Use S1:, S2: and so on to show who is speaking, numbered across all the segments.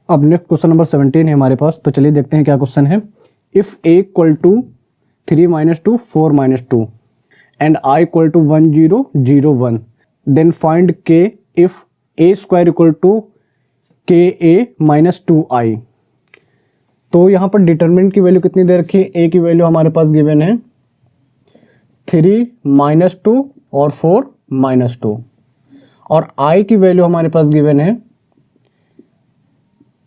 S1: अब next question number 17 है हमारे पास। तो चलिए देखते हैं क्या क्वेश्चन है। If a equal to 3 minus 2 4 minus 2 and i equal to 1 0 0 1 then find k if a square equal to k a minus 2i। तो यहाँ पर डिटरमिनेंट की वैल्यू कितनी दे रखी है? a की वैल्यू हमारे पास गिवन है 3 माइनस 2 और 4 माइनस 2 और i की वैल्यू हमारे पास गिवन है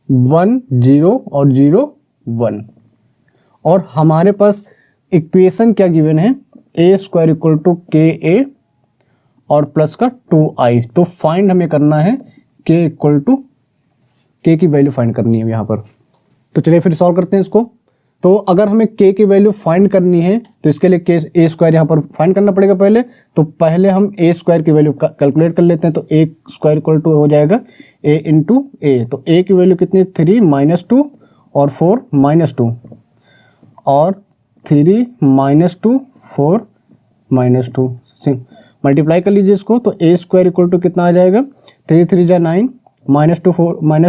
S1: 1 0 और 0 1 और हमारे पास इक्वेशन क्या गिवन है? a square equal to K ए और प्लस का 2i। तो फाइंड हमें करना है k इक्वल टू k की वैल्यू फाइंड करनी है यहाँ पर। तो चलिए फिर सॉल्व करते हैं इसको। तो अगर हमें k की वैल्यू फाइंड करनी है तो इसके लिए k a स्क्वायर यहाँ पर फाइंड करना पड़ेगा पहले। तो पहले हम a स्क्वायर की वैल्यू कैलकुलेट कर लेते हैं। तो a स्क्वायर इक्वल टू हो जाएगा a इंटू ए। तो a की वैल्यू कितनी? 3 माइनस 2 और 4 माइनस 2 और 3 माइनस 2 4 माइनस 2 मल्टीप्लाई कर लीजिए इसको। तो a स्क्वायर इक्वल टू कितना आ जाएगा? 3 3 जा 9 माइनस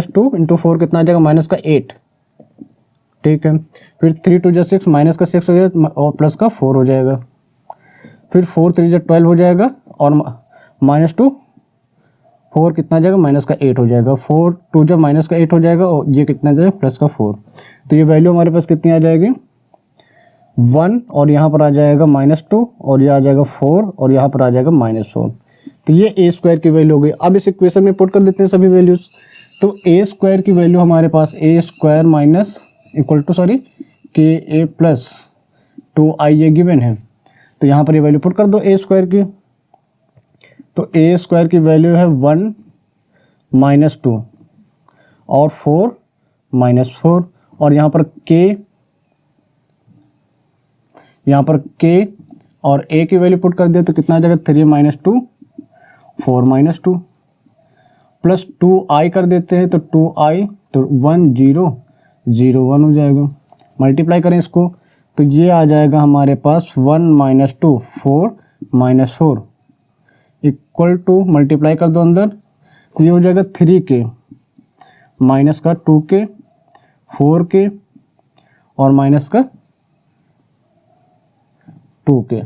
S1: 2 इंटू 4 कितना आ जाएगा? माइनस का 8। ठीक है, फिर 3 2 जा 6 माइनस का 6 हो जाएगा और प्लस का 4 हो जाएगा। फिर 4 3 जा 12 हो जाएगा और माइनस 2 4 कितना आ जाएगा? माइनस का 8 हो जाएगा। 4 2 जा माइनस का 8 हो जाएगा और ये कितना आ जाएगा? प्लस का 4। तो ये वैल्यू हमारे पास कितनी आ जाएगी? 1 और यहाँ पर आ जाएगा माइनस 2 और ये आ जाएगा 4 और यहाँ पर आ जाएगा माइनस 4। तो ये a स्क्वायर की वैल्यू हो गई। अब इस इक्वेशन में पुट कर देते हैं सभी वैल्यूज। तो a स्क्वायर की वैल्यू हमारे पास a square minus equal to K A plus 2i ये गिवन है। तो यहाँ पर ये वैल्यू पुट कर दो a स्क्वायर की। तो a स्क्वायर की वैल्यू है 1 माइनस 2 और 4 माइनस 4 और यहाँ पर k और a की वैल्यू पुट कर दे तो कितना आ जाएगा? 3 माइनस 2 4 माइनस 2 प्लस 2i कर देते हैं। तो 2i तो 1 0 0 1 हो जाएगा। मल्टीप्लाई करें इसको तो ये आ जाएगा हमारे पास 1 minus 2 4 minus 4 equal to multiply कर दो अंदर तो ये हो जाएगा 3k माइनस का 2k 4k और माइनस का 2k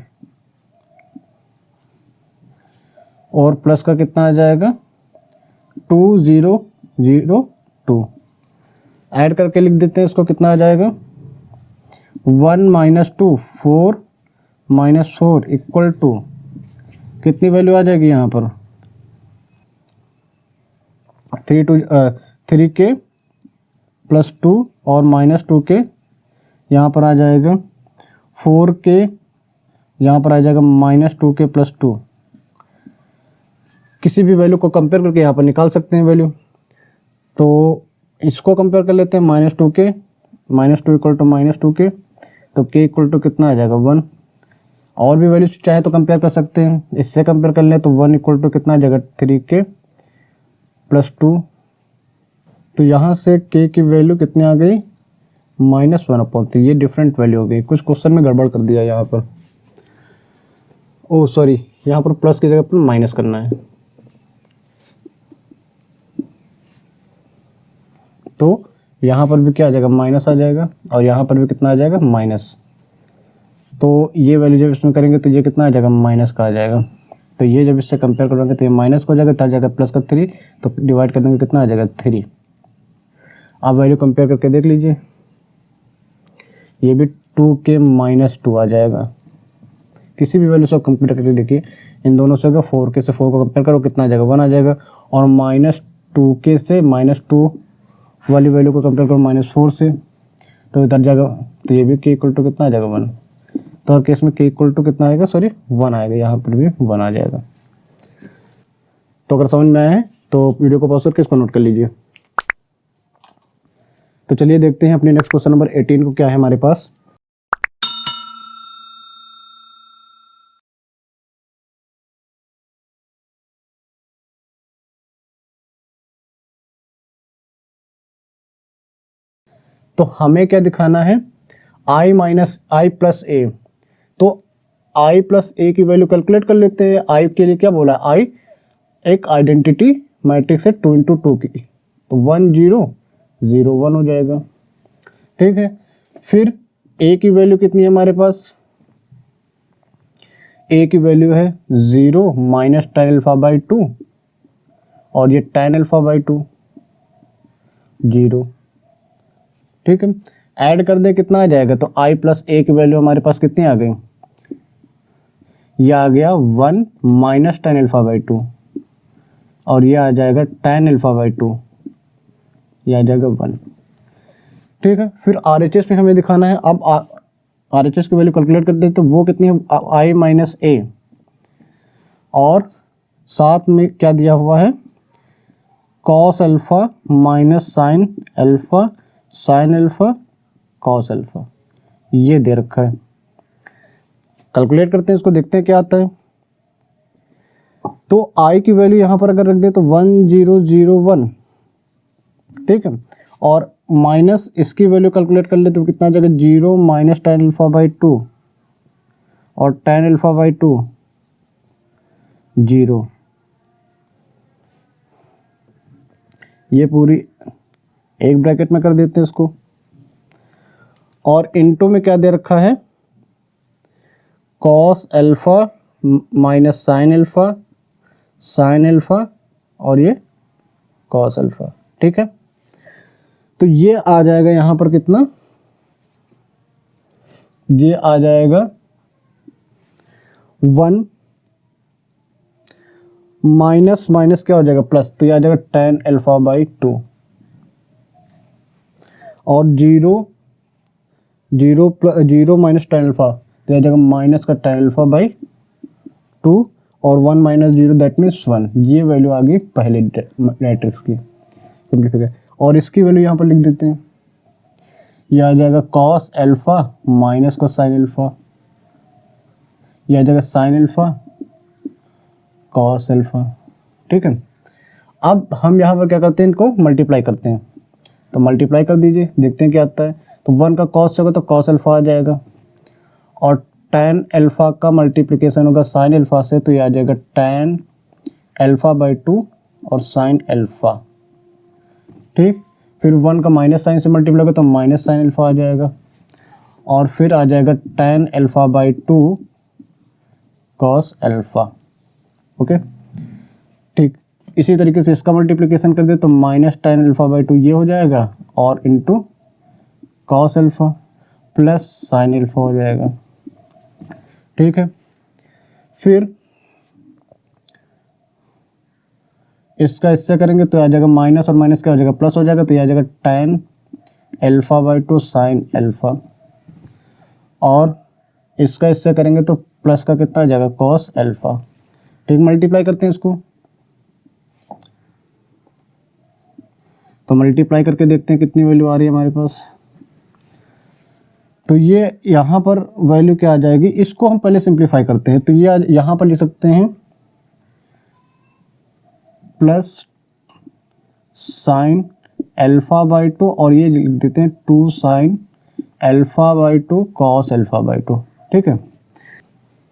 S1: और प्लस का कितना आ जाएगा? 2 0 0 2 ऐड करके लिख देते हैं इसको। कितना आ जाएगा? 1 माइनस 2 4 माइनस 4 इक्वल टू कितनी वैल्यू आ जाएगी यहाँ पर? 3k प्लस 2 और माइनस 2k यहाँ पर आ जाएगा 4k यहाँ पर आ जाएगा माइनस 2k प्लस 2। किसी भी वैल्यू को कंपेयर करके यहाँ पर निकाल सकते हैं वैल्यू। तो इसको कंपेयर कर लेते हैं minus 2k minus 2 equal to minus 2k। तो k इक्वल टू कितना आ जाएगा? 1। और भी वैल्यू चाहे तो कंपेयर कर सकते हैं। इससे कंपेयर कर ले तो 1 इक्वल टू कितना आ जाएगा? 3k plus 2। तो यहाँ से k की वैल्यू कितनी आ गई? -1/3। ये डिफरेंट वैल्यू हो गई। कुछ क्वेश्चन में गड़बड़ कर दिया यहाँ पर। ओह सॉरी, यहाँ पर प्लस की जगह पर माइनस करना है। तो यहाँ पर भी क्या आ जाएगा? माइनस आ जाएगा और यहाँ पर भी कितना आ जाएगा? माइनस। तो ये वैल्यू जब इसमें करेंगे तो ये कितना आ जाएगा? माइनस का आ जाएगा। तो ये जब इससे कंपेयर करोगे तो ये माइनस का हो जाएगा, तो आ जाएगा प्लस का 3। तो डिवाइड कर देंगे कितना आ जाएगा? 3। आप वैल्यू कंपेयर करके देख लीजिए। ये भी 2k माइनस 2 आ जाएगा। किसी भी वैल्यू से आप कंपेयर करके देखिए। इन दोनों से अगर 4k से 4 को कंपेयर करो कितना आ जाएगा? 1 आ जाएगा। और माइनस 2k से माइनस 2 वाली वैल्यू को कंपेयर करो -4 से तो इधर जाएगा। तो ये भी k इक्वल टू कितना आ जाएगा? 1। तो हर केस में k इक्वल टू कितना आएगा? सॉरी 1 आएगा। यहाँ पर भी 1 आ जाएगा। तो अगर समझ में आया है तो वीडियो को पॉज करके इसको नोट कर लीजिए। तो चलिए देखते हैं अपने नेक्स्ट क्वेश्चन नंबर 18 को क्या है हमारे पास। तो हमें क्या दिखाना है? i माइनस आई प्लस ए। तो i प्लस ए की वैल्यू कैलकुलेट कर लेते हैं। i के लिए क्या बोला? i एक आइडेंटिटी मैट्रिक्स है 2 × 2 की। तो 1 0 0 1 हो जाएगा। ठीक है, फिर a की वैल्यू कितनी है हमारे पास, a की वैल्यू है 0 माइनस tan अल्फा बाई 2 और ये tan अल्फा बाई 2 0। ठीक है, ऐड कर दे कितना आ जाएगा, तो i प्लस a की वैल्यू हमारे पास कितनी आ गई, ये आ गया 1 माइनस tan अल्फा बाई 2 और ये आ जाएगा tan अल्फा बाई 2, ये आ जाएगा 1। ठीक है, फिर RHS में हमें दिखाना है। अब RHS की वैल्यू कैलकुलेट करते हैं, तो वो कितनी है, i माइनस a और साथ में क्या दिया हुआ है, cos alpha minus sine alpha sine alpha cos alpha, ये दे रखा है। कैलकुलेट करते हैं इसको, देखते हैं क्या आता है। तो i की वैल्यू यहाँ पर अगर रख दे तो 1001, ठीक है, और माइनस इसकी वैल्यू कैलकुलेट कर ले तो कितना आ जाएगा, 0 माइनस tan अल्फा बाई 2 और tan अल्फा बाई 2 0। ये पूरी एक ब्रैकेट में कर देते हैं इसको, और इनटू में क्या दे रखा है, cos alpha minus sine alpha और ये cos अल्फा। ठीक है, तो ये आ जाएगा यहाँ पर कितना, ये आ जाएगा 1 माइनस माइनस क्या हो जाएगा प्लस, तो ये आ जाएगा tan अल्फा बाई 2 और 0 माइनस tan अल्फा, तो ये आ जाएगा माइनस का tan अल्फा बाई 2 और 1 माइनस 0 दैट मीन्स 1। ये वैल्यू आ गई पहले मैट्रिक्स की सिंप्लीफिकेशन, और इसकी वैल्यू यहाँ पर लिख देते हैं, ये आ जाएगा cos अल्फा माइनस का साइन अल्फा, ये आ जाएगा साइन अल्फा cos अल्फा। ठीक है, अब हम यहाँ पर क्या करते हैं, इनको मल्टीप्लाई करते हैं, तो मल्टीप्लाई कर दीजिए, देखते हैं क्या आता है। तो 1 का cos होगा तो cos अल्फा आ जाएगा, और tan अल्फा का मल्टीप्लिकेशन होगा साइन अल्फा से, तो ये आ जाएगा tan अल्फा बाई 2 और साइन अल्फा। ठीक, फिर 1 का माइनस साइन से मल्टीप्लाई होगा तो माइनस साइन अल्फा आ जाएगा, और फिर आ जाएगा tan alpha by 2 cos alpha. Okay, ठीक, इसी तरीके से इसका मल्टीप्लिकेशन कर दे तो माइनस tan अल्फा बाई 2 ये हो जाएगा, और into cos alpha plus sine alpha हो जाएगा। ठीक है, फिर इसका इससे करेंगे तो आ जाएगा माइनस और माइनस क्या हो जाएगा, प्लस हो जाएगा, तो ये आ जाएगा tan alpha by 2 sine alpha, और इसका इससे करेंगे तो प्लस का कितना आ जाएगा, cos अल्फा। ठीक, मल्टीप्लाई करते हैं इसको, तो मल्टीप्लाई करके देखते हैं कितनी वैल्यू आ रही है हमारे पास। तो ये यहाँ पर वैल्यू क्या आ जाएगी, इसको हम पहले सिंप्लीफाई करते हैं, तो ये यहाँ पर लिख सकते हैं प्लस साइन अल्फा बाई 2 और ये लिख देते हैं 2 sine alpha by 2 cos alpha by 2। ठीक है,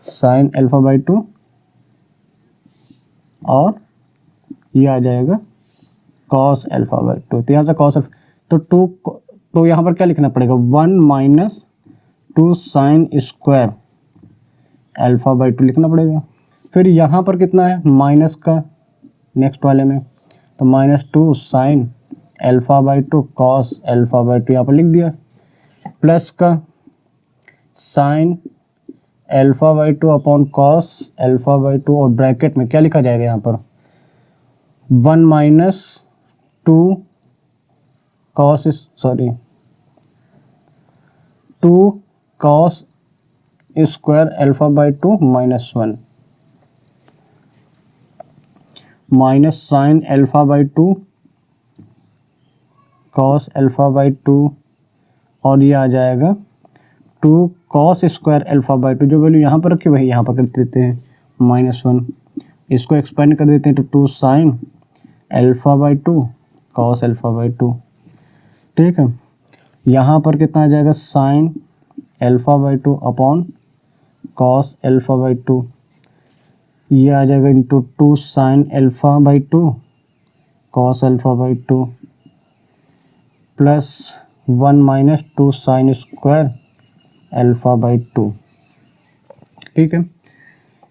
S1: साइन अल्फा बाई 2 और ये आ जाएगा cos अल्फा बाई 2, तो यहाँ से cos अल्फा, तो यहाँ पर क्या लिखना पड़ेगा, 1 minus 2 sine square alpha by 2 लिखना पड़ेगा। फिर यहाँ पर कितना है माइनस का, नेक्स्ट वाले में, तो minus 2 sine alpha by 2 cos alpha by 2 यहाँ पर लिख दिया, प्लस का sine alpha by 2 upon cos alpha by 2, और ब्रैकेट में क्या लिखा जाएगा यहाँ पर, 1 minus 2 cos square alpha by 2 minus 1 minus sine alpha by 2 cos alpha by 2, और ये आ जाएगा 2 cos स्क्वायर अल्फा बाई 2, जो वैल्यू यहाँ पर रखी वही यहाँ पर कर देते हैं -1, इसको एक्सपेंड कर देते हैं तो 2 sine alpha by 2 cos alpha by 2। ठीक है, यहाँ पर कितना आ जाएगा, sine alpha by 2 upon cos alpha by 2, ये आ जाएगा into 2 sine alpha by 2 cos alpha by 2, plus 1 minus 2 sine square alpha by 2। ठीक है,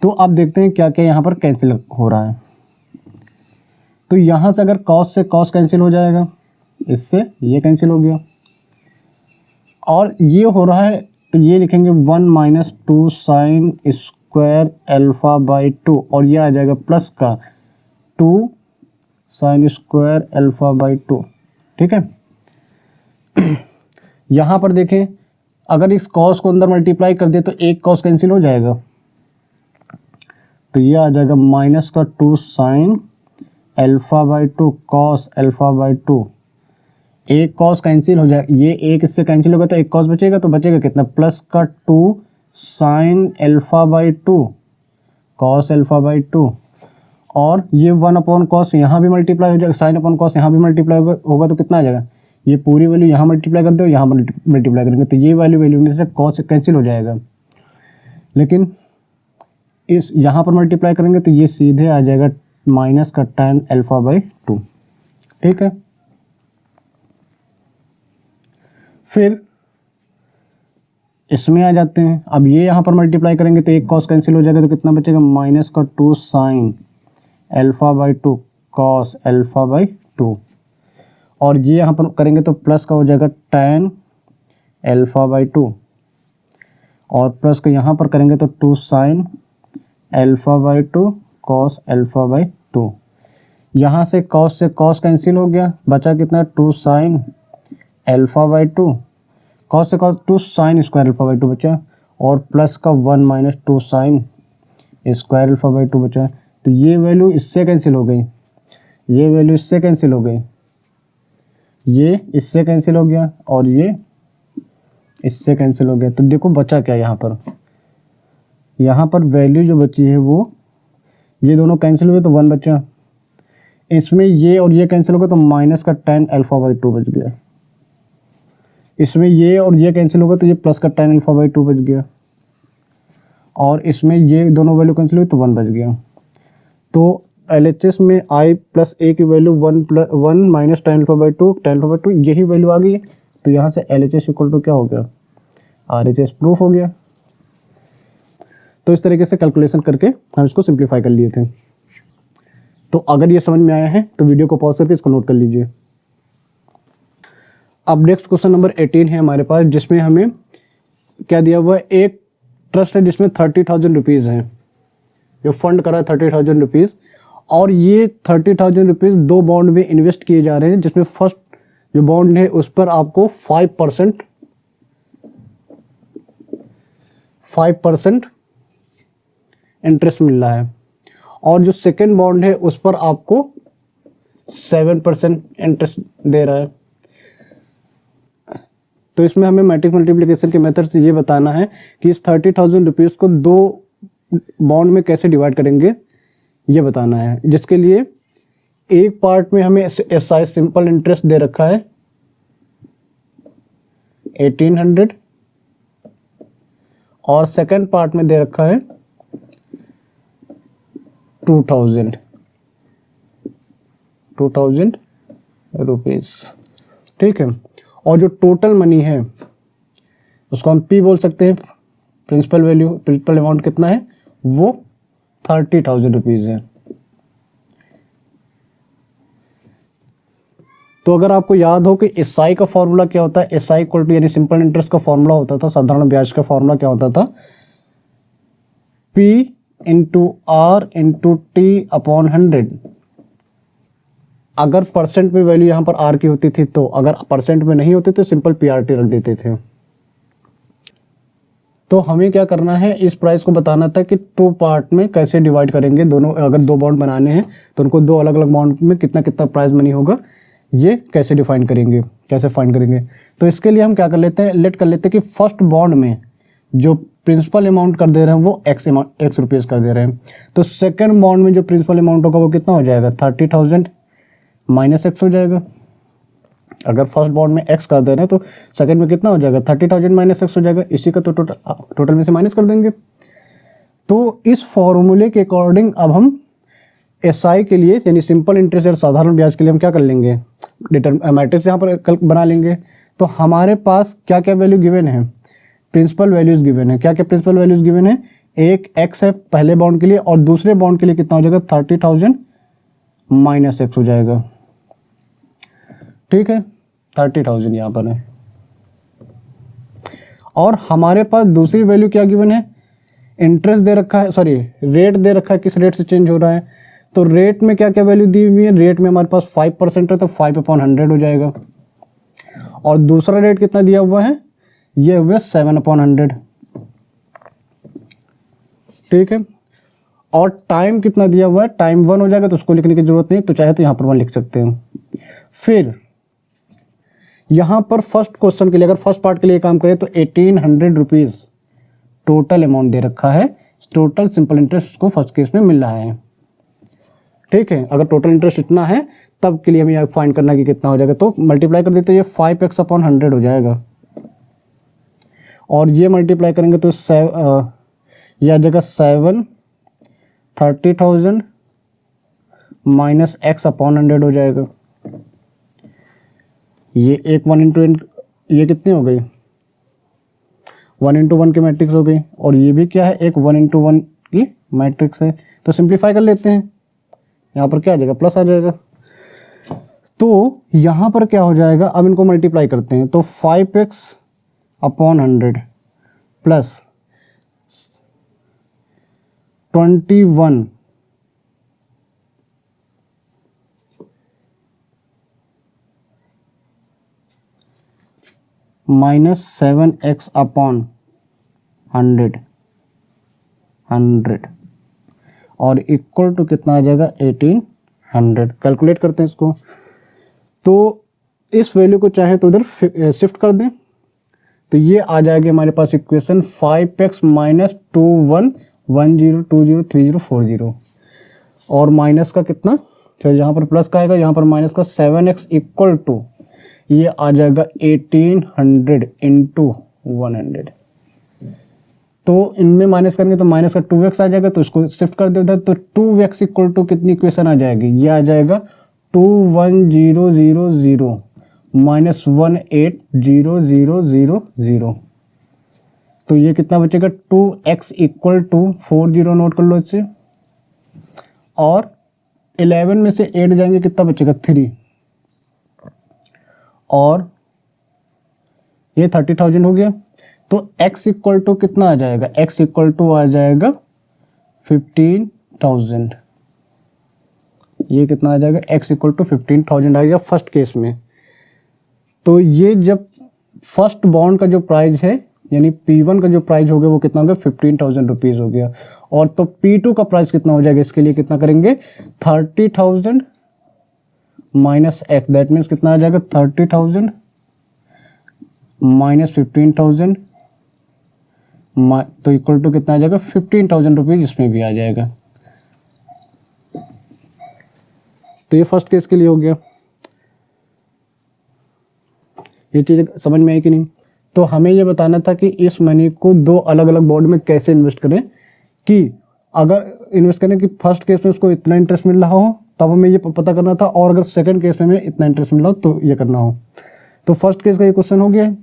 S1: तो अब देखते हैं क्या क्या यहाँ पर कैंसिल हो रहा है। तो यहाँ से अगर कॉस से कॉस कैंसिल हो जाएगा, इससे ये कैंसिल हो गया, और ये हो रहा है तो ये लिखेंगे 1 minus 2 sine square alpha by 2, और ये आ जाएगा प्लस का 2 साइन स्क्वायर अल्फा बाई 2। ठीक है, यहाँ पर देखें अगर इस कॉस को अंदर मल्टीप्लाई कर दे तो एक कॉस कैंसिल हो जाएगा, तो ये आ जाएगा माइनस का 2 sine alpha by 2 cos alpha by 2। एक कॉस कैंसिल हो जाए, ये एक इससे कैंसिल होगा तो एक कॉस बचेगा, तो बचेगा कितना, प्लस का 2 sine alpha by 2 cos alpha by 2, और ये 1 अपॉन कॉस यहाँ भी मल्टीप्लाई हो जाएगा, साइन अपॉन कॉस यहाँ भी मल्टीप्लाई होगा तो कितना आ जाएगा, ये पूरी वैल्यू यहाँ मल्टीप्लाई कर दो, यहाँ मल्टीप्लाई करेंगे तो ये वैल्यू में से कॉस कैंसिल हो जाएगा, लेकिन इस यहाँ पर मल्टीप्लाई करेंगे तो ये सीधे आ जाएगा माइनस का tan अल्फा बाई 2। ठीक है, फिर इसमें आ जाते हैं, अब ये यहाँ पर मल्टीप्लाई करेंगे तो एक कॉस कैंसिल हो जाएगा, तो कितना बचेगा, माइनस का 2 sine alpha by 2 cos alpha by 2, और ये यहाँ पर करेंगे तो प्लस का हो जाएगा tan अल्फा बाई 2, और प्लस का यहाँ पर करेंगे तो 2 sine alpha by 2 cos alpha by 2। यहाँ से कॉस कैंसिल हो गया, बचा कितना, 2 साइन अल्फा बाई 2 कॉस से cos 2 sine square alpha by 2 बचा, और प्लस का 1 minus 2 sine square alpha by 2 बचा। तो ये वैल्यू इससे कैंसिल हो गई, ये वैल्यू इससे कैंसिल हो गई, ये इससे कैंसिल हो गया, और ये इससे कैंसिल हो गया। तो देखो बचा क्या यहाँ पर वैल्यू जो बची है वो, ये दोनों कैंसिल हुए तो 1 बचा, इसमें ये और ये कैंसिल हो गया तो माइनस का tan अल्फा बाई 2 बच गया, इसमें ये और ये कैंसिल होगा तो ये प्लस का tan अल्फा बाई 2 बच गया, और इसमें ये दोनों वैल्यू कैंसिल हुई तो 1 बच गया। तो LHS में i प्लस a की value 1 minus tan alpha by 2 यही वैल्यू आ गई है, तो यहाँ से LHS इक्वल टू क्या हो गया, RHS प्रूफ हो गया। तो इस तरीके से कैलकुलेशन करके हम इसको सिंप्लीफाई कर लिए थे। तो अगर ये समझ में आया है तो वीडियो को पॉज करके इसको नोट कर लीजिए। अब नेक्स्ट क्वेश्चन नंबर 18 है हमारे पास, जिसमें हमें क्या दिया हुआ है, एक ट्रस्ट है जिसमें 30,000 रुपीज़ हैं, जो फंड करा है 30,000 रुपीज़, और ये 30,000 रुपीज़ 2 बॉन्ड में इन्वेस्ट किए जा रहे हैं, जिसमें फर्स्ट जो बॉन्ड है उस पर आपको 5% इंटरेस्ट मिल रहा है, और जो सेकेंड बॉन्ड है उस पर आपको 7% इंटरेस्ट दे रहा है। तो इसमें हमें मैट्रिक्स मल्टीप्लिकेशन के मेथड से ये बताना है कि इस 30,000 रुपीज़ को 2 बॉन्ड में कैसे डिवाइड करेंगे, ये बताना है, जिसके लिए एक पार्ट में हमें SI सिंपल इंटरेस्ट दे रखा है 1800, और सेकंड पार्ट में दे रखा है 2000 रुपीज़। ठीक है, और जो टोटल मनी है उसको हम P बोल सकते हैं, प्रिंसिपल अमाउंट कितना है, वो 30,000 रुपीज़ है। तो अगर आपको याद हो कि SI का फॉर्मूला क्या होता है, SI इक्वल टू यानी सिंपल इंटरेस्ट का फॉर्मूला होता था, साधारण ब्याज का फॉर्मूला क्या होता था, P into R into T upon 100। अगर परसेंट में वैल्यू यहाँ पर R की होती थी, तो अगर परसेंट में नहीं होती तो सिंपल PRT रख देते थे। तो हमें क्या करना है, इस प्राइस को बताना था कि 2 पार्ट में कैसे डिवाइड करेंगे, दोनों अगर 2 बॉन्ड बनाने हैं तो उनको 2 अलग अलग बॉन्ड में कितना कितना प्राइस मनी होगा, ये कैसे डिफाइन करेंगे, कैसे फाइंड करेंगे। तो इसके लिए हम क्या कर लेते हैं, लेट कर लेते हैं कि फर्स्ट बॉन्ड में जो प्रिंसिपल अमाउंट कर दे रहे हैं वो x रुपीज़ कर दे रहे हैं, तो सेकंड बॉन्ड में जो प्रिंसिपल अमाउंट होगा वो कितना हो जाएगा, 30,000 माइनस x हो जाएगा। अगर फर्स्ट बॉन्ड में x कर दे रहे हैं तो सेकंड में कितना हो जाएगा, 30,000 माइनस x हो जाएगा, इसी का तो टोटल में से माइनस कर देंगे। तो इस फॉर्मूले के अकॉर्डिंग अब हम SI के लिए यानी सिंपल इंटरेस्ट और साधारण ब्याज के लिए हम क्या कर लेंगे, मैट्रिक्स यहाँ पर बना लेंगे। तो हमारे पास क्या क्या वैल्यू गिवन है, प्रिंसिपल वैल्यूज गिवन है। क्या क्या प्रिंसिपल वैल्यूज गिवन है, एक x है पहले बाउंड के लिए और दूसरे बाउंड के लिए कितना हो जाएगा 30,000 माइनस x हो जाएगा। ठीक है, 30,000 यहाँ पर है। और हमारे पास दूसरी वैल्यू क्या गिवन है, इंटरेस्ट दे रखा है, सॉरी रेट दे रखा है, किस रेट से चेंज हो रहा है। तो रेट में क्या क्या वैल्यू दी हुई है, रेट में हमारे पास 5% है तो 5/100 हो जाएगा। और दूसरा रेट कितना दिया हुआ है, ये हुआ 7/100। ठीक है, और टाइम कितना दिया हुआ है, टाइम 1 हो जाएगा तो उसको लिखने की जरूरत नहीं, तो चाहे तो यहाँ पर 1 लिख सकते हैं। फिर यहाँ पर फर्स्ट क्वेश्चन के लिए, अगर फर्स्ट पार्ट के लिए काम करें तो 1800 रुपीज़ टोटल अमाउंट दे रखा है, टोटल सिंपल इंटरेस्ट को फर्स्ट केस में मिल रहा है। ठीक है, अगर टोटल इंटरेस्ट इतना है तब के लिए हमें फाइंड करना कि कितना हो जाएगा, तो मल्टीप्लाई कर देते, ये 5x/100 हो जाएगा। और ये मल्टीप्लाई करेंगे तो यह आ जाएगा 7 30,000 माइनस x/100 हो जाएगा। ये एक 1 इंटू ये कितनी हो गई, 1 इंटू 1 की मैट्रिक्स हो गई। और ये भी क्या है, एक 1 इंटू 1 की मैट्रिक्स है। तो सिंप्लीफाई कर लेते हैं, यहाँ पर क्या आ जाएगा, प्लस आ जाएगा। तो यहाँ पर क्या हो जाएगा, अब इनको मल्टीप्लाई करते हैं तो 5x/100 प्लस 21 माइनस 7x/100 और इक्वल टू कितना आ जाएगा 1800। कैलकुलेट करते हैं इसको, तो इस वैल्यू को चाहे तो उधर शिफ्ट कर दें, तो ये आ जाएगी हमारे पास इक्वेशन 5x माइनस 2110203040 और माइनस का कितना, चलो यहाँ पर प्लस का आएगा, यहाँ पर माइनस का 7x इक्वल टू ये आ जाएगा 1800 इंटू 100। तो इनमें माइनस करेंगे तो माइनस का 2x आ जाएगा, तो इसको शिफ्ट कर दे उधर, तो 2x इक्वल टू कितनी इक्वेशन आ जाएगी, ये आ जाएगा 21000 माइनस 18000। तो ये कितना बचेगा, 2x इक्वल टू 40 नोट कर लो इससे, और 11 में से 8 जाएंगे कितना बचेगा 3, और ये 30,000 हो गया। तो x इक्वल टू कितना आ जाएगा, x इक्वल टू आ जाएगा 15,000। ये कितना आ जाएगा, x इक्वल टू 15,000 आ गया फर्स्ट केस में। तो ये जब फर्स्ट बॉन्ड का जो प्राइस है यानी P1 का जो प्राइस हो गया वो कितना हो गया 15,000 रुपीज़ हो गया। और तो P2 का प्राइस कितना हो जाएगा, इसके लिए कितना करेंगे 30,000 माइनस x, दैट मीन्स कितना आ जाएगा 30,000 माइनस 15,000 तो इक्वल टू कितना आ जाएगा 15,000 रुपीज़, इसमें भी आ जाएगा। तो ये फर्स्ट केस के लिए हो गया। ये चीज़ समझ में आई कि नहीं। तो हमें ये बताना था कि इस मनी को दो अलग अलग बॉन्ड में कैसे इन्वेस्ट करें, कि अगर इन्वेस्ट करें कि फर्स्ट केस में उसको इतना इंटरेस्ट मिल रहा हो तब हमें ये पता करना था, और अगर सेकंड केस में हमें इतना इंटरेस्ट मिल रहा हो तो ये करना हो। तो फर्स्ट केस का ये क्वेश्चन हो गया है,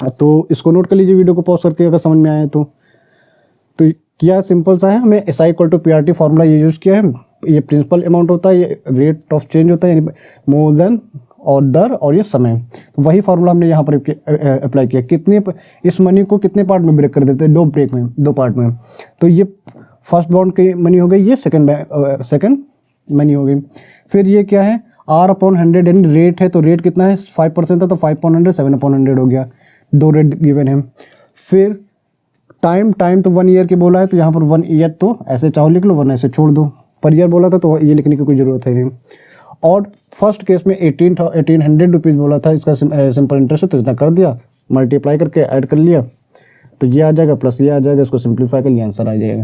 S1: तो इसको नोट कर लीजिए वीडियो को पॉज करके अगर समझ में आए तो क्या सिंपल सा है, हमें SI equal to PRT formula ये यूज़ किया है। ये प्रिंसिपल अमाउंट होता है, ये रेट ऑफ चेंज होता है यानी मोर देन और दर और ये समय, तो वही फार्मूला हमने यहाँ पर अप्लाई किया। कितने इस मनी को कितने पार्ट में ब्रेक कर देते हैं, दो पार्ट में। तो ये फर्स्ट बॉन्ड की मनी हो गई, ये सेकंड मनी हो गई। फिर ये क्या है R/100 यानी रेट है, तो रेट कितना है 5% था तो 5/100 7/100 हो गया, दो रेट गिवन है। फिर टाइम तो 1 ईयर की बोला है, तो यहाँ पर 1 ईयर तो ऐसे चाहो लिख लो वरना ऐसे छोड़ दो, पर ईयर बोला था तो ये लिखने की कोई ज़रूरत है नहीं। और फर्स्ट केस में 1800 रुपीज़ बोला था, इसका सिंपल इंटरेस्ट है तो इतना कर दिया, मल्टीप्लाई करके ऐड कर लिया, तो ये आ जाएगा प्लस ये आ जाएगा, इसको सिंप्लीफाई कर लिया आंसर आ जाएगा।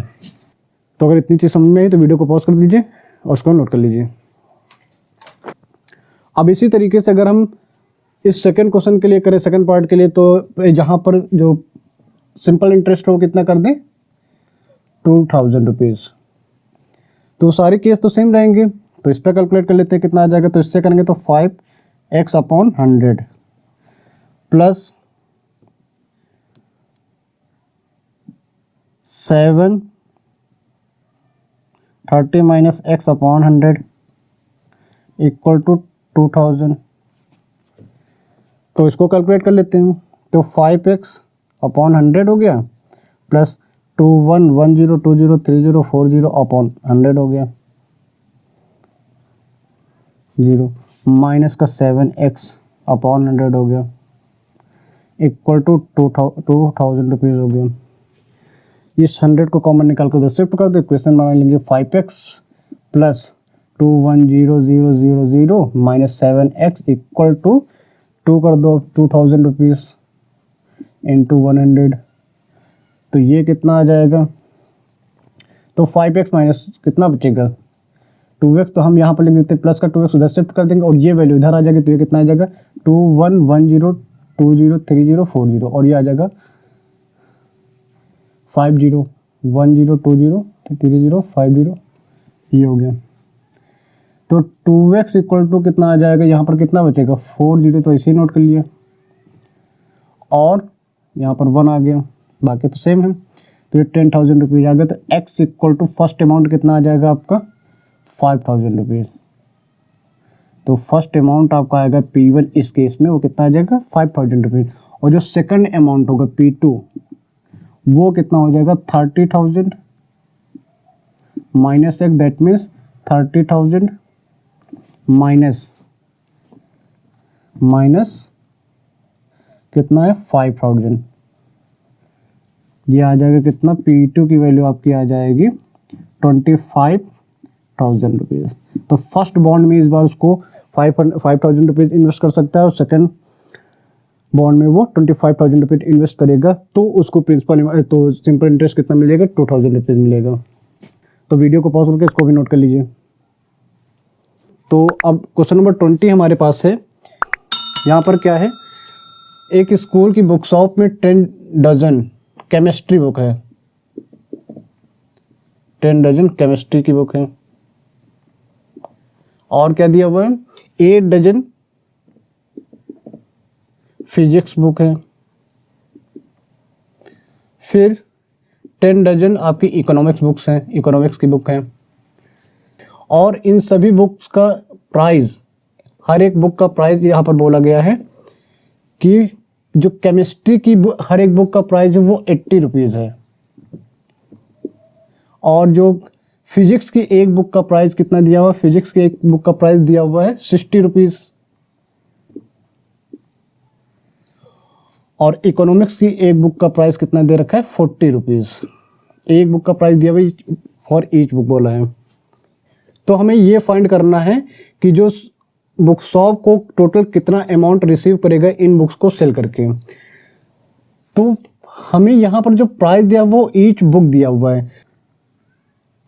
S1: तो अगर इतनी चीज़ समझ में आई तो वीडियो को पॉज कर दीजिए और उसको नोट कर लीजिए। अब इसी तरीके से अगर हम इस सेकंड क्वेश्चन के लिए करें, सेकंड पार्ट के लिए, तो जहाँ पर जो सिंपल इंटरेस्ट हो कितना कर दें 2,000 रुपीज़। तो सारे केस तो सेम रहेंगे, तो इस पर कैलकुलेट कर लेते हैं कितना आ जाएगा। तो इससे करेंगे तो 5 X upon 100 plus 7 30 minus X upon 100 equal to 2000। तो इसको कैलकुलेट कर लेते हैं। तो 5x अपॉन 100 हो गया प्लस 2110203040 अपॉन 100 हो गया 0 माइनस का 7x अपॉन 100 हो गया इक्वल टू 2000 रुपीज़ हो गया। इस 100 को कॉमन निकाल कर 10 शिफ्ट कर दो, इक्वेशन बना लेंगे 5x plus 210000 minus 7x equal to 2 कर दो 2000 रुपीज़ इंटू 100। तो ये कितना आ जाएगा? तो 5x माइनस कितना बचेगा 2x, तो हम यहाँ पर लिख देते हैं प्लस का 2x उधर शिफ्ट कर देंगे और ये वैल्यू इधर आ जाएगी। तो ये कितना आ जाएगा 2110203040 और ये आ जाएगा 5010203050 ये हो गया। तो 2x इक्वल टू कितना आ जाएगा, यहाँ पर कितना बचेगा 40, तो इसे नोट कर लिया और यहाँ पर 1 आ गया, बाकी तो सेम है। तो ये 10,000 रुपीज़ आ गया। तो x equal to first amount कितना आ जाएगा आपका 5,000 रुपीज़। तो फर्स्ट अमाउंट आपका आएगा P1 इस केस में वो कितना आ जाएगा 5,000 रुपीज़। और जो सेकंड अमाउंट होगा P2 वो कितना हो जाएगा 30,000 माइनस एक, दैट मीन्स 30,000 माइनस कितना है 5,000। ये आ जाएगा कितना P2 की वैल्यू आपकी आ जाएगी 25,000 रुपीज़। तो फर्स्ट बॉन्ड में इस बार उसको 5,000 रुपीज़ इन्वेस्ट कर सकता है और सेकंड बॉन्ड में वो 25,000 रुपीज़ इन्वेस्ट करेगा तो उसको प्रिंसिपल तो सिंपल इंटरेस्ट कितना मिलेगा 2,000 रुपीज़ मिलेगा। तो वीडियो को पॉज करके इसको भी नोट कर लीजिए। तो अब क्वेश्चन नंबर 20 हमारे पास है। यहाँ पर क्या है, एक स्कूल की बुक शॉप में 10 डजन केमिस्ट्री बुक है, 10 डजन केमिस्ट्री की बुक है। और क्या दिया हुआ है 8 डजन फिजिक्स बुक है, फिर 10 डजन आपकी इकोनॉमिक्स बुक्स हैं, इकोनॉमिक्स की बुक हैं। और इन सभी बुक्स का प्राइस, हर एक बुक का प्राइस यहाँ पर बोला गया है कि जो केमिस्ट्री की हर एक बुक का प्राइस है वो 80 रुपीज़ है और जो फिजिक्स की एक बुक का प्राइस कितना दिया हुआ है, फिजिक्स की एक बुक का प्राइस दिया हुआ है 60 रुपीज़ और इकोनॉमिक्स की एक बुक का प्राइस कितना दे रखा है 40 रुपीज़। एक बुक का प्राइस दिया हुआ फॉर ईच बुक बोला है। तो हमें ये फाइंड करना है कि जो बुक शॉप को टोटल कितना अमाउंट रिसीव करेगा इन बुक्स को सेल करके। तो हमें यहाँ पर जो प्राइस दिया वो ईच बुक दिया हुआ है,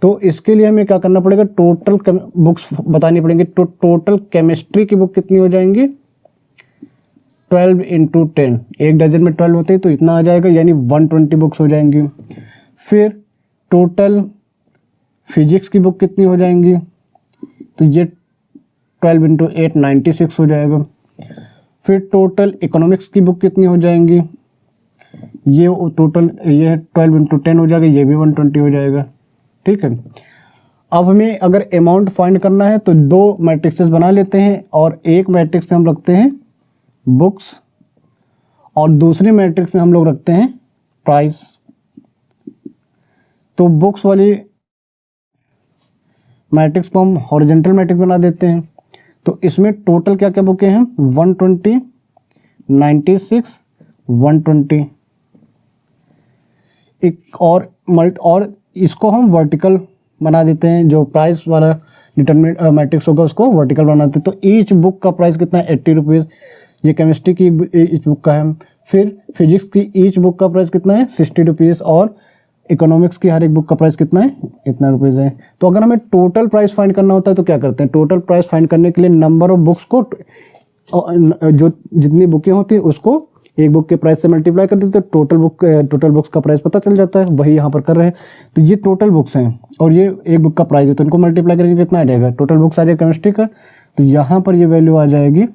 S1: तो इसके लिए हमें क्या करना पड़ेगा, टोटल बुक्स बतानी पड़ेंगी। तो टोटल केमिस्ट्री की बुक कितनी हो जाएंगी 12 इंटू 10, एक डजन में 12 होते हैं तो इतना आ जाएगा, यानी 120 बुक्स हो जाएंगी। फिर टोटल फिजिक्स की बुक कितनी हो जाएंगी, तो ये 12 इंटू 8 96 हो जाएगा। फिर टोटल इकोनॉमिक्स की बुक कितनी हो जाएंगी, ये टोटल ये 12 इंटू 10 हो जाएगा, ये भी 120 हो जाएगा। ठीक है, अब हमें अगर अमाउंट फाइंड करना है तो दो मैट्रिक्सेस बना लेते हैं और एक मैट्रिक्स में हम रखते हैं बुक्स और दूसरी मैट्रिक्स में हम लोग रखते हैं प्राइस। तो बुक्स वाली मैट्रिक्स को हम हॉरिजॉन्टल मैट्रिक्स बना देते हैं। तो इसमें टोटल क्या क्या बुकें हैं 120, 96, 120। एक और इसको हम वर्टिकल बना देते हैं, जो प्राइस वाला डिटरमिनेंट मैट्रिक्स होगा उसको वर्टिकल बनाते हैं। तो ईच बुक का प्राइस कितना है 80 रुपीज़, ये केमिस्ट्री की ईच बुक का है। फिर फिजिक्स की ईच बुक का प्राइस कितना है 60 रुपीज़ और इकोनॉमिक्स की हर एक बुक का प्राइस कितना है इतना रुपीज़ है। तो अगर हमें टोटल प्राइस फाइंड करना होता है तो क्या करते हैं, टोटल प्राइस फाइंड करने के लिए नंबर ऑफ बुक्स को जो जितनी बुकें होती है उसको एक बुक के प्राइस से मल्टीप्लाई कर देते हैं, टोटल बुक्स का प्राइस पता चल जाता है। वही यहाँ पर कर रहे हैं। तो ये टोटल बुक्स हैं और ये एक बुक का प्राइस है, तो इनको मल्टीप्लाई करेंगे कितना आ जाएगा, टोटल बुक्स आ जाएगा केमिस्ट्री का। तो यहाँ पर ये वैल्यू आ जाएगी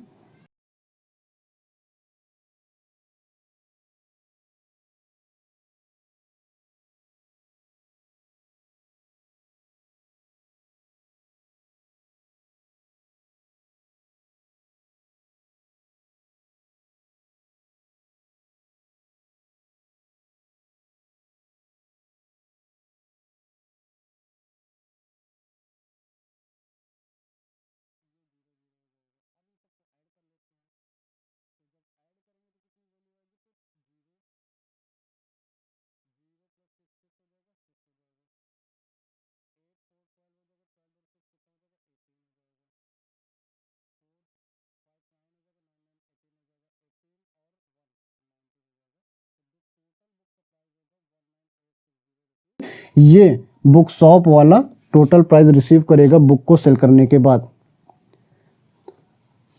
S1: ये बुक शॉप वाला टोटल प्राइस रिसीव करेगा बुक को सेल करने के बाद।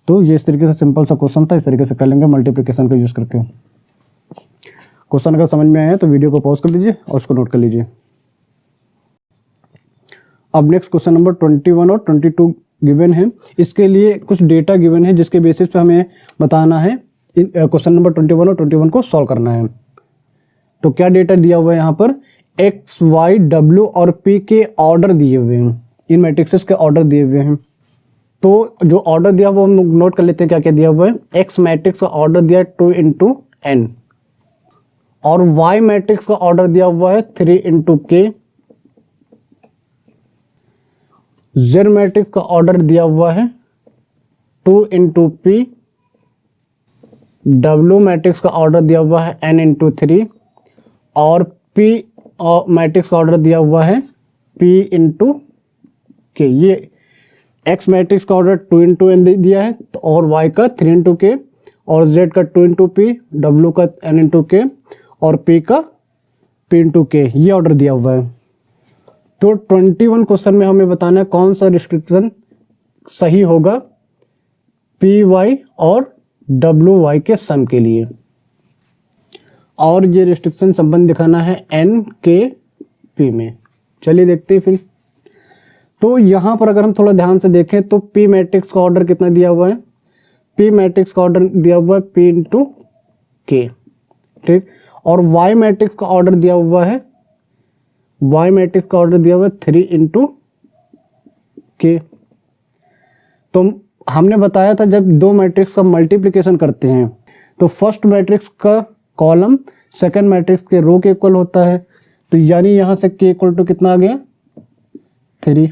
S1: तो ये इस तरीके से सिंपल सा क्वेश्चन था, इस तरीके से कर लेंगे मल्टीप्लिकेशन का यूज़ करके। क्वेश्चन अगर समझ में आया तो वीडियो को पॉज कर दीजिए और उसको नोट कर लीजिए। अब नेक्स्ट क्वेश्चन नंबर 21 और 22 गिवन है। इसके लिए कुछ डेटा गिवन है जिसके बेसिस पे हमें बताना है, क्वेश्चन नंबर 21 और 21 को सॉल्व करना है। तो क्या डेटा दिया हुआ है यहाँ पर, एक्स वाई डब्ल्यू और पी के ऑर्डर दिए हुए हैं, इन मैट्रिक्सेस के ऑर्डर दिए हुए हैं। तो जो ऑर्डर दिया हुआ हम नोट कर लेते हैं क्या क्या दिया हुआ है। एक्स मैट्रिक्स का ऑर्डर दिया है 2 × n और वाई मैट्रिक्स का ऑर्डर दिया हुआ है 3 × k। जेड मैट्रिक्स का ऑर्डर दिया हुआ है 2 × p। डब्ल्यू मैट्रिक्स का ऑर्डर दिया हुआ है n × 3 और p मैट्रिक्स का ऑर्डर दिया हुआ है p × k। ये x मैट्रिक्स का ऑर्डर 2 × n दिया है और y का 3 × k और z का 2 × p, w का n × k और p का p × k, ये ऑर्डर दिया हुआ है। तो 21 क्वेश्चन में हमें बताना है कौन सा रिस्ट्रिक्शन सही होगा पी वाई और डब्ल्यू वाई के सम के लिए, और ये रिस्ट्रिक्शन संबंध दिखाना है एन के पी में। चलिए देखते हैं फिर। तो यहाँ पर अगर हम थोड़ा ध्यान से देखें तो पी मैट्रिक्स का ऑर्डर कितना दिया हुआ है, पी मैट्रिक्स का ऑर्डर दिया हुआ है पी × के, ठीक। और वाई मैट्रिक्स का ऑर्डर दिया हुआ है, वाई मैट्रिक्स का ऑर्डर दिया हुआ है 3 × के। तो हमने बताया था जब दो मैट्रिक्स का मल्टीप्लिकेशन करते हैं तो फर्स्ट मैट्रिक्स का कॉलम सेकंड मैट्रिक्स के रो के इक्वल होता है। तो यानी यहाँ से k = कितना आ गया 3।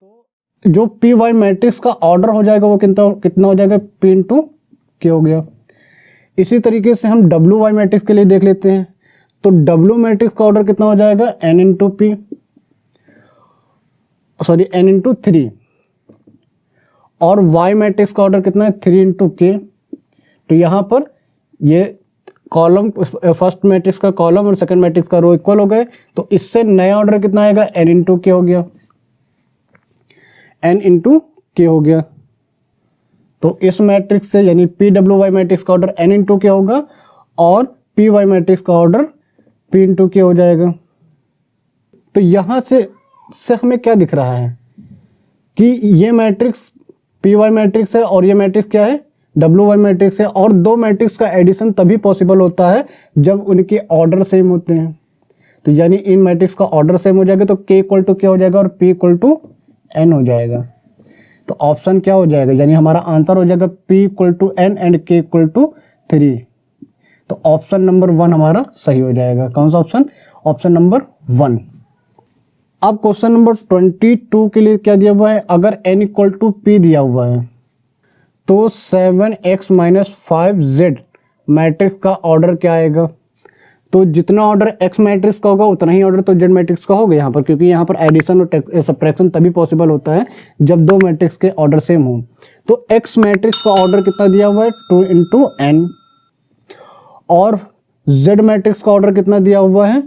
S1: तो जो पी वाई मैट्रिक्स का ऑर्डर हो जाएगा वो कितना हो जाएगा p × k हो गया। इसी तरीके से हम डब्ल्यू वाई मैट्रिक्स के लिए देख लेते हैं। तो डब्ल्यू मैट्रिक्स का ऑर्डर कितना हो जाएगा n × p, सॉरी n × 3 और y मैट्रिक्स का ऑर्डर कितना है 3 × k। तो यहाँ पर ये कॉलम फर्स्ट मैट्रिक्स का कॉलम और सेकंड मैट्रिक्स का रो इक्वल हो गए। तो इससे नया ऑर्डर कितना आएगा n × k हो गया, n × k हो गया। तो इस मैट्रिक्स से यानी पी डब्ल्यू वाई मैट्रिक्स का ऑर्डर n × k होगा और पी वाई मैट्रिक्स का ऑर्डर p × k हो जाएगा। तो यहाँ से हमें क्या दिख रहा है कि ये मैट्रिक्स पी वाई मैट्रिक्स है और ये मैट्रिक्स क्या है डब्ल्यू वाई मैट्रिक्स है, और दो मैट्रिक्स का एडिशन तभी पॉसिबल होता है जब उनके ऑर्डर सेम होते हैं। तो यानी इन मैट्रिक्स का ऑर्डर सेम हो जाएगा तो k = k हो जाएगा और p = n हो जाएगा। तो ऑप्शन क्या हो जाएगा, यानी हमारा आंसर हो जाएगा p = n एंड k = 3। तो ऑप्शन नंबर 1 हमारा सही हो जाएगा। कौन सा ऑप्शन, ऑप्शन नंबर 1। अब क्वेश्चन नंबर 22 के लिए क्या दिया हुआ है, अगर n = p दिया हुआ है तो 7x - 5z मैट्रिक्स का ऑर्डर क्या आएगा। तो जितना ऑर्डर x मैट्रिक्स का होगा उतना ही ऑर्डर तो z मैट्रिक्स का होगा यहाँ पर, क्योंकि यहाँ पर एडिशन और सब्ट्रैक्शन तभी पॉसिबल होता है जब दो मैट्रिक्स के ऑर्डर सेम हो। तो x मैट्रिक्स का ऑर्डर कितना दिया हुआ है 2 × n और z मैट्रिक्स का ऑर्डर कितना दिया हुआ है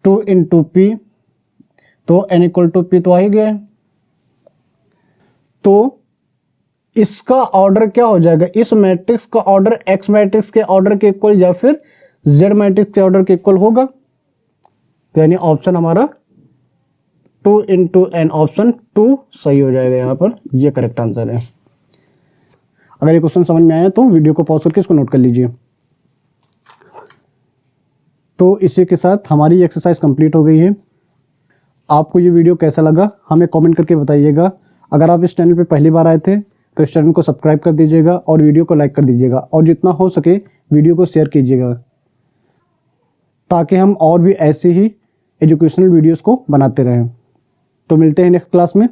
S1: 2 × p। तो n = p तो आ ही गया। तो इसका ऑर्डर क्या हो जाएगा, इस मैट्रिक्स का ऑर्डर x मैट्रिक्स के ऑर्डर के इक्वल या फिर z मैट्रिक्स के ऑर्डर के इक्वल होगा। तो यानी ऑप्शन हमारा 2 × n, ऑप्शन 2 सही हो जाएगा यहाँ पर, ये करेक्ट आंसर है। अगर ये क्वेश्चन समझ में आया तो वीडियो को पॉज करके इसको नोट कर लीजिए। तो इसी के साथ हमारी एक्सरसाइज कंप्लीट हो गई है। आपको ये वीडियो कैसा लगा हमें कमेंट करके बताइएगा। अगर आप इस चैनल पे पहली बार आए थे तो इस चैनल को सब्सक्राइब कर दीजिएगा और वीडियो को लाइक कर दीजिएगा और जितना हो सके वीडियो को शेयर कीजिएगा ताकि हम और भी ऐसी ही एजुकेशनल वीडियोस को बनाते रहें। तो मिलते हैं नेक्स्ट क्लास में।